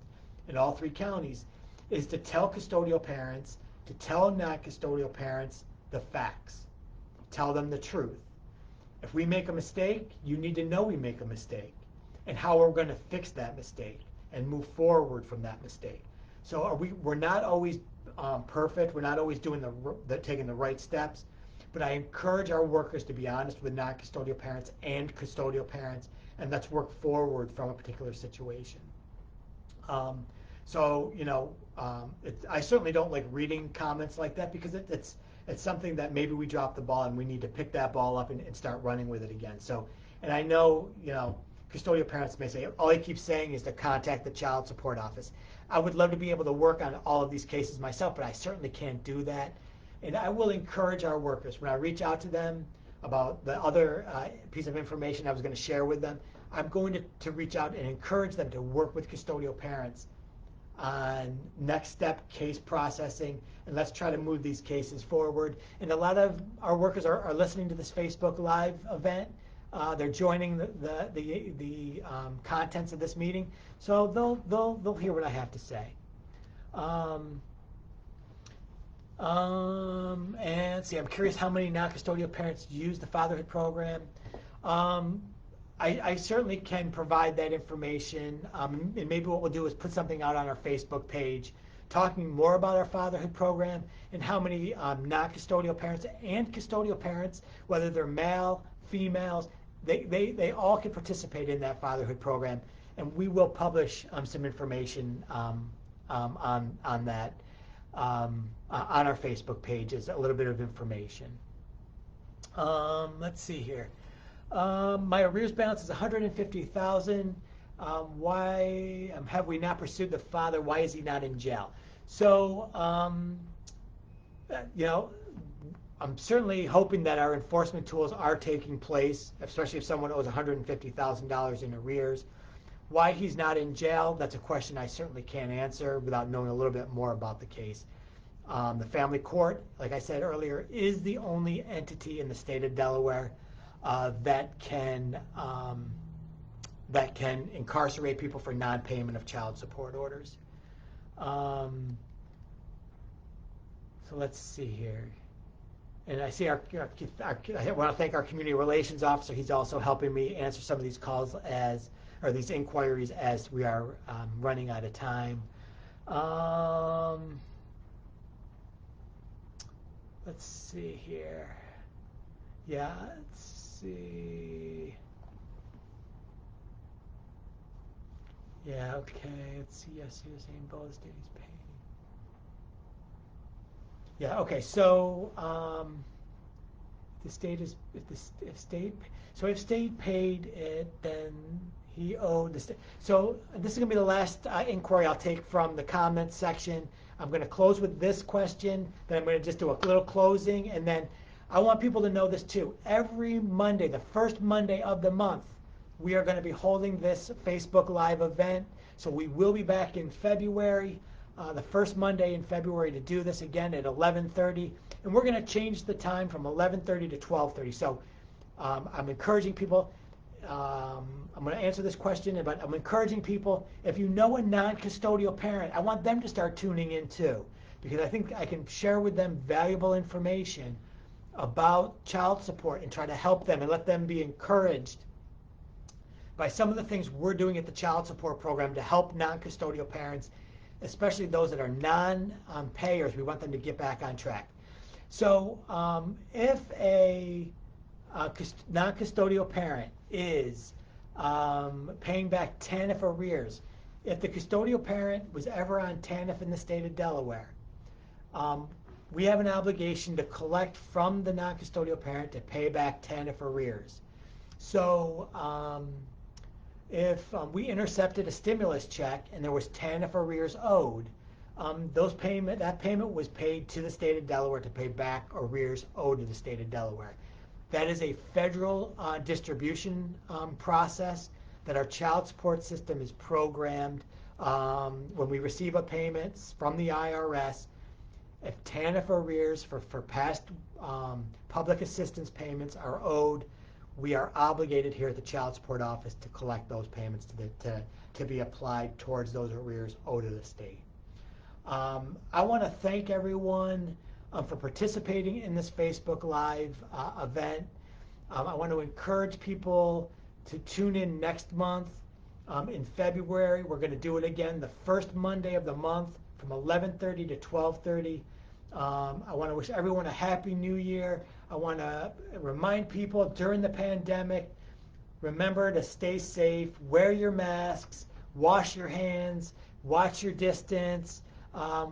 in all 3 counties, is to tell custodial parents, to tell non-custodial parents the facts. Tell them the truth. If we make a mistake, you need to know we make a mistake and how we're going to fix that mistake and move forward from that mistake. So we're not always perfect. We're not always doing taking the right steps. But I encourage our workers to be honest with non-custodial parents and custodial parents, and let's work forward from a particular situation. I certainly don't like reading comments like that because it's something that maybe we dropped the ball and we need to pick that ball up and start running with it again. So, and I know, custodial parents may say, all he keeps saying is to contact the Child Support Office. I would love to be able to work on all of these cases myself, but I certainly can't do that. And I will encourage our workers, when I reach out to them about the other piece of information I was going to share with them, I'm going to reach out and encourage them to work with custodial parents on next step case processing, and let's try to move these cases forward. And a lot of our workers are listening to this Facebook Live event. They're joining the contents of this meeting, so they'll hear what I have to say. And see, I'm curious how many non-custodial parents use the fatherhood program. I certainly can provide that information, and maybe what we'll do is put something out on our Facebook page talking more about our fatherhood program and how many non-custodial parents and custodial parents, whether they're male, females, they all can participate in that fatherhood program, and we will publish some information on that on our Facebook page as a little bit of information. Let's see here. My arrears balance is $150,000. Why have we not pursued the father? Why is he not in jail? So, I'm certainly hoping that our enforcement tools are taking place, especially if someone owes $150,000 in arrears. Why he's not in jail, that's a question I certainly can't answer without knowing a little bit more about the case. The family court, like I said earlier, is the only entity in the state of Delaware that can incarcerate people for non-payment of child support orders. So let's see here. And I see I want to thank our community relations officer. He's also helping me answer some of these calls or these inquiries as we are running out of time. Let's see here. Yeah, let's see. Yeah, okay. Let's see. Yes, you're saying both state is paid. Yeah, okay. So the state is if state so if state paid it, then he owed the state. So this is going to be the last inquiry I'll take from the comments section. I'm going to close with this question. Then I'm going to just do a little closing, and then I want people to know this too. Every Monday, the first Monday of the month, we are going to be holding this Facebook Live event. So we will be back in February, the first Monday in February, to do this again at 11:30, and we're going to change the time from 11:30 to 12:30. So I'm encouraging people. I'm going to answer this question, but I'm encouraging people, if you know a non-custodial parent, I want them to start tuning in too, because I think I can share with them valuable information about child support and try to help them and let them be encouraged by some of the things we're doing at the child support program to help non-custodial parents, especially those that are non-payers. We want them to get back on track. So if a non-custodial parent is paying back TANF arrears, if the custodial parent was ever on TANF in the state of Delaware, we have an obligation to collect from the non-custodial parent to pay back TANF arrears. So if we intercepted a stimulus check and there was TANF arrears owed, that payment was paid to the state of Delaware to pay back arrears owed to the state of Delaware. That is a federal distribution process that our child support system is programmed. When we receive a payment from the IRS, if TANF arrears for past public assistance payments are owed, we are obligated here at the Child Support Office to collect those payments to be applied towards those arrears owed to the state. I want to thank everyone for participating in this Facebook Live event. I want to encourage people to tune in next month. In February, we're going to do it again the first Monday of the month from 11:30 to 12:30. I want to wish everyone a happy new year. I want to remind people during the pandemic, remember to stay safe, wear your masks, wash your hands, watch your distance.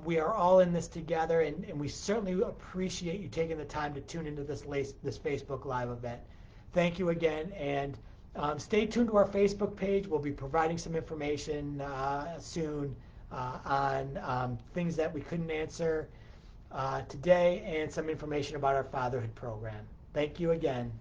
We are all in this together, and we certainly appreciate you taking the time to tune into this Facebook Live event. Thank you again, and stay tuned to our Facebook page. We'll be providing some information soon on things that we couldn't answer today, and some information about our fatherhood program. Thank you again.